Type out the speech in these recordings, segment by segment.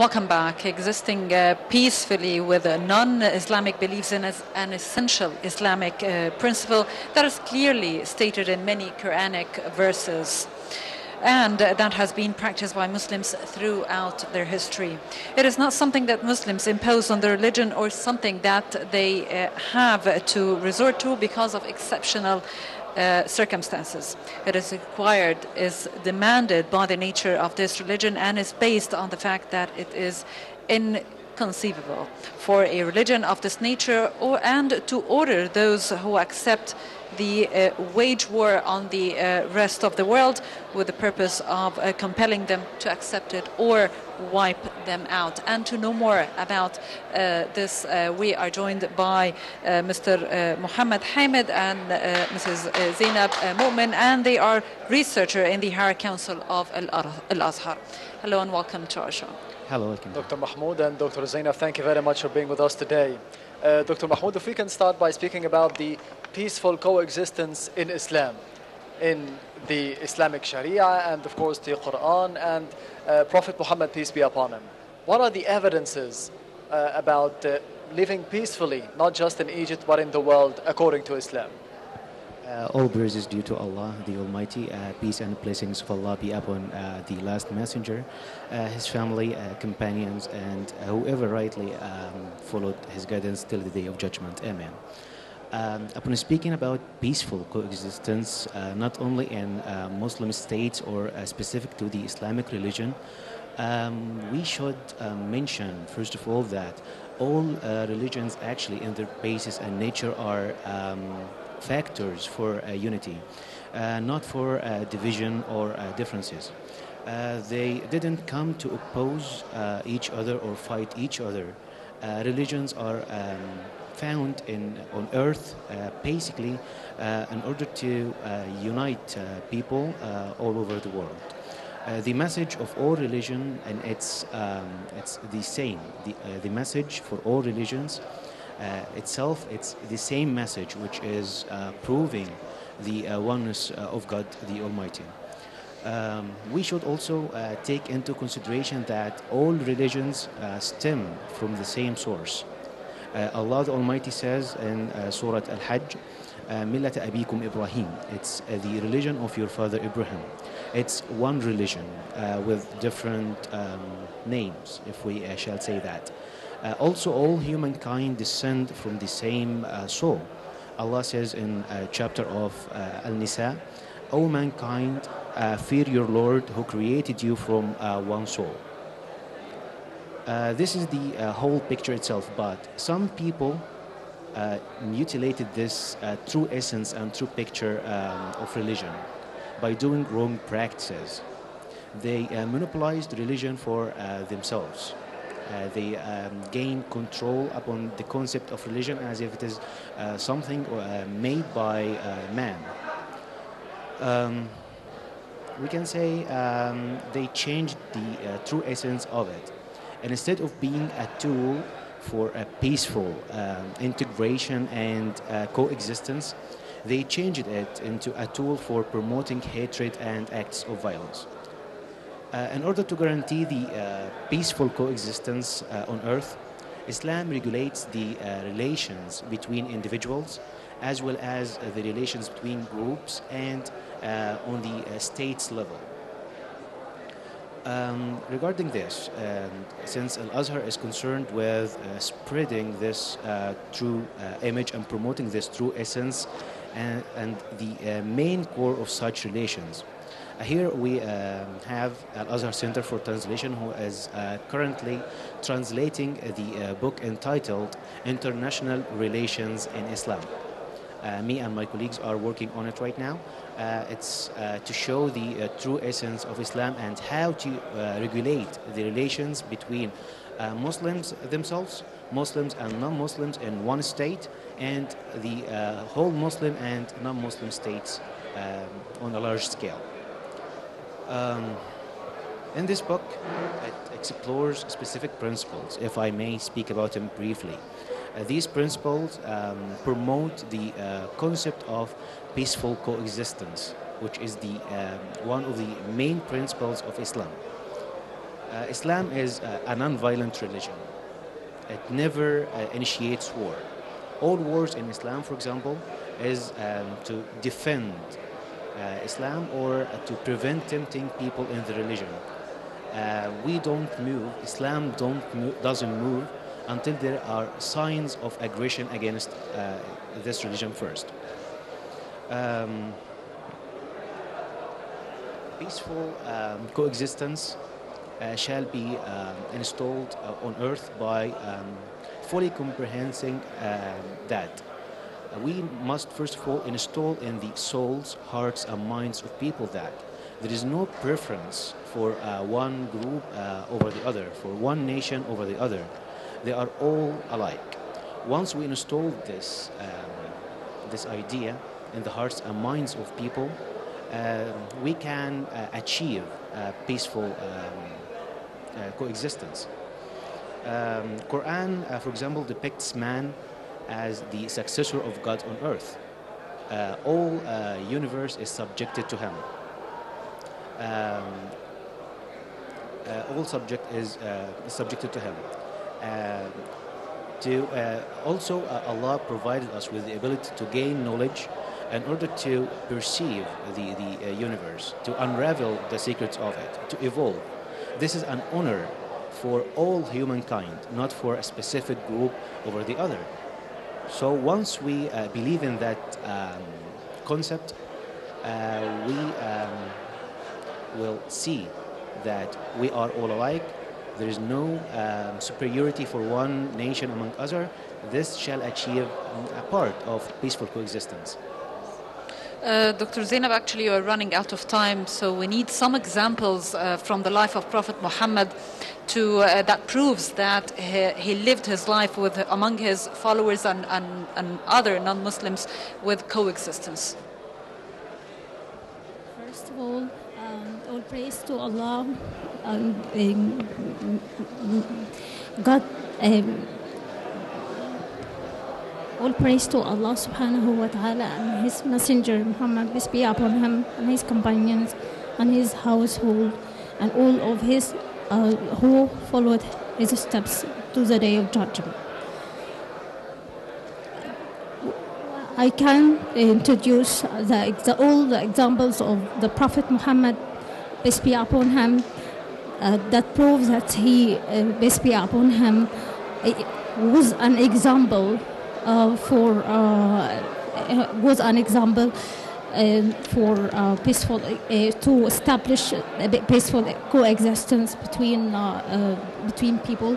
Welcome back. Existing peacefully with non-Islamic beliefs in an essential Islamic principle that is clearly stated in many Quranic verses, and that has been practiced by Muslims throughout their history. It is not something that Muslims impose on their religion or something that they have to resort to because of exceptional circumstances. It is required, is demanded by the nature of this religion, and is based on the fact that it is inconceivable for a religion of this nature and to order those who accept the wage war on the rest of the world with the purpose of compelling them to accept it or wipe them out. And to know more about this, we are joined by Mr. Muhammad Hamid and Mrs. Zainab Mu'min, and they are researcher in the Higher Council of Al-Azhar. Hello and welcome to our show. Hello, welcome. Dr. Mahmoud and Dr. Zainab, thank you very much for being with us today. Dr. Mahmoud, if we can start by speaking about the peaceful coexistence in Islam, in the Islamic Sharia and of course the Quran and Prophet Muhammad, peace be upon him. What are the evidences about living peacefully, not just in Egypt but in the world according to Islam? All praise is due to Allah, the Almighty. Peace and blessings of Allah be upon the last messenger, his family, companions, and whoever rightly followed his guidance till the day of judgment. Amen. Upon speaking about peaceful coexistence, not only in Muslim states or specific to the Islamic religion, we should mention, first of all, that all religions actually in their basis and nature are factors for unity, not for division or differences. They didn't come to oppose each other or fight each other. Religions are found on earth basically in order to unite people all over the world. The message of all religion, and it's the same. The message for all religions itself, it's the same message, which is proving the oneness of God the Almighty. We should also take into consideration that all religions stem from the same source. Allah the Almighty says in Surah Al-Hajj, Millat Abikum Ibrahim. It's the religion of your father Ibrahim. It's one religion with different names, if we shall say that. Also, all humankind descend from the same soul. Allah says in chapter of Al-Nisa, O mankind, fear your Lord who created you from one soul. This is the whole picture itself, but some people mutilated this true essence and true picture of religion by doing wrong practices. They monopolized religion for themselves. They gain control upon the concept of religion as if it is something made by man. We can say they changed the true essence of it. And instead of being a tool for a peaceful integration and coexistence, they changed it into a tool for promoting hatred and acts of violence. In order to guarantee the peaceful coexistence on earth, Islam regulates the relations between individuals as well as the relations between groups and on the state's level. Regarding this, since Al-Azhar is concerned with spreading this true image and promoting this true essence and the main core of such relations, here we have Al-Azhar Center for Translation, who is currently translating the book entitled International Relations in Islam. Me and my colleagues are working on it right now. It's to show the true essence of Islam and how to regulate the relations between Muslims themselves, Muslims and non-Muslims in one state, and the whole Muslim and non-Muslim states on a large scale. In this book, it explores specific principles, if I may speak about them briefly. These principles promote the concept of peaceful coexistence, which is the one of the main principles of Islam. Islam is a non-violent religion. It never initiates war. All wars in Islam, for example, is to defend Islam or to prevent tempting people in the religion. We don't move, Islam doesn't move until there are signs of aggression against this religion first. Peaceful coexistence shall be installed on earth by fully comprehending that. We must first of all install in the souls, hearts and minds of people that there is no preference for one group over the other, for one nation over the other. They are all alike. Once we install this, this idea in the hearts and minds of people, we can achieve peaceful coexistence. Quran, for example, depicts man as the successor of God on earth. All universe is subjected to him. All subject is subjected to him. Also, Allah provided us with the ability to gain knowledge in order to perceive the universe, to unravel the secrets of it, to evolve. This is an honor for all humankind, not for a specific group over the other. So once we believe in that concept, we will see that we are all alike. There is no superiority for one nation among other. This shall achieve a part of peaceful coexistence. Dr. Zainab, actually you are running out of time, so we need some examples from the life of Prophet Muhammad that proves that he lived his life with among his followers and other non-Muslims with coexistence. First of all praise to Allah. God. All praise to Allah subhanahu wa ta'ala and His Messenger Muhammad, peace be upon him, and his companions and his household and all of his who followed his steps to the day of judgment. I can introduce all the examples of the Prophet Muhammad, peace be upon him, that proves that he, peace be upon him, was an example for peaceful to establish peaceful coexistence between people.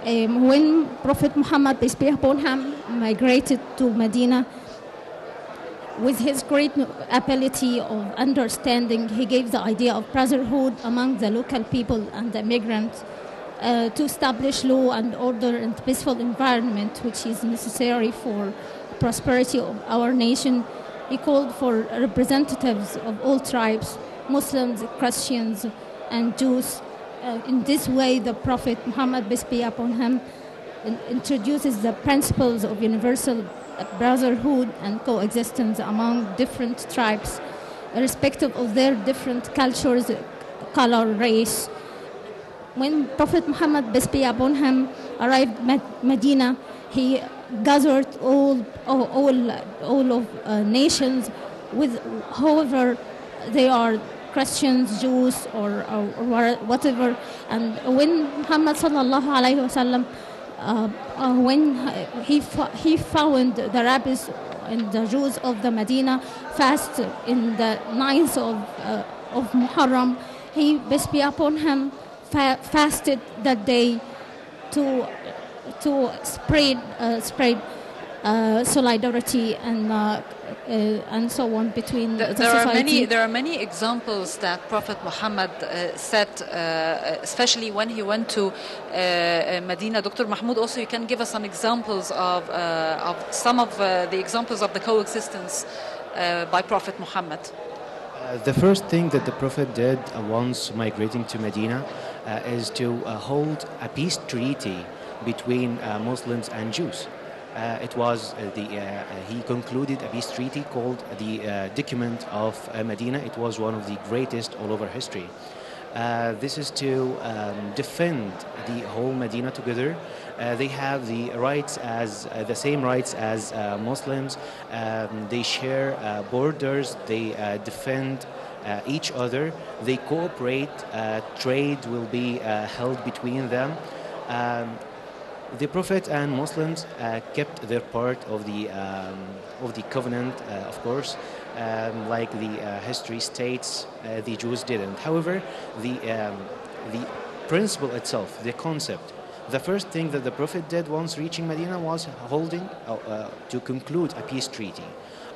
When Prophet Muhammad, peace be upon him, migrated to Medina, with his great ability of understanding, he gave the idea of brotherhood among the local people and the migrants. To establish law and order and peaceful environment, which is necessary for prosperity of our nation. He called for representatives of all tribes, Muslims, Christians, and Jews. In this way, the Prophet Muhammad, peace be upon him, introduces the principles of universal brotherhood and coexistence among different tribes, irrespective of their different cultures, color, race. When Prophet Muhammad, peace be upon him, arrived at Medina, he gathered all of nations, with however they are Christians, Jews, or whatever. And when Muhammad sallallahu alaihi wasallam, when he found the rabbis and the Jews of the Medina fast in the 9th of Muharram, he, peace be upon him, fasted that day to spread solidarity and so on between the society. There are many examples that Prophet Muhammad set, especially when he went to Medina. Dr. Mahmoud, also you can give us some examples of some of the examples of the coexistence by Prophet Muhammad. The first thing that the Prophet did once migrating to Medina is to hold a peace treaty between Muslims and Jews. It was he concluded a peace treaty called the Document of Medina. It was one of the greatest all over history. This is to defend the whole Medina together. They have the rights as the same rights as Muslims. They share borders. They defend each other. They cooperate. Trade will be held between them. The Prophet and Muslims kept their part of the covenant, of course, like the history states. The Jews didn't. However, the principle itself, the concept, the first thing that the Prophet did once reaching Medina was holding to conclude a peace treaty.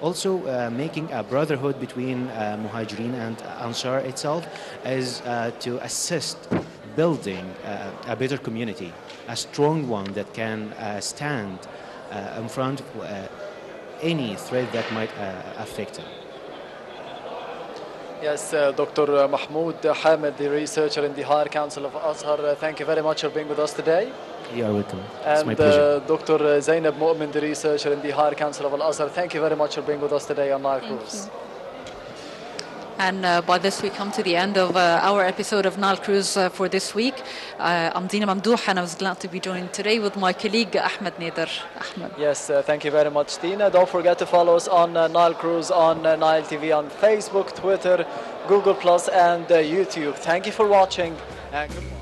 Also, making a brotherhood between Muhajirin and Ansar itself is to assist building a better community, a strong one that can stand in front of any threat that might affect it. Yes, Dr. Mahmoud Hamid, the researcher in the Higher Council of Azhar, thank you very much for being with us today. You are welcome. It's my And pleasure. Dr. Zainab Mu'min, the researcher in the Higher Council of Al-Azhar, thank you very much for being with us today on Nile Cruise. And by this we come to the end of our episode of Nile Cruise for this week. I'm Dina Mamdouh and I was glad to be joined today with my colleague Ahmed Nader. Ahmed. Yes, thank you very much, Dina. Don't forget to follow us on Nile Cruise on Nile TV on Facebook, Twitter, Google Plus and YouTube. Thank you for watching and goodbye.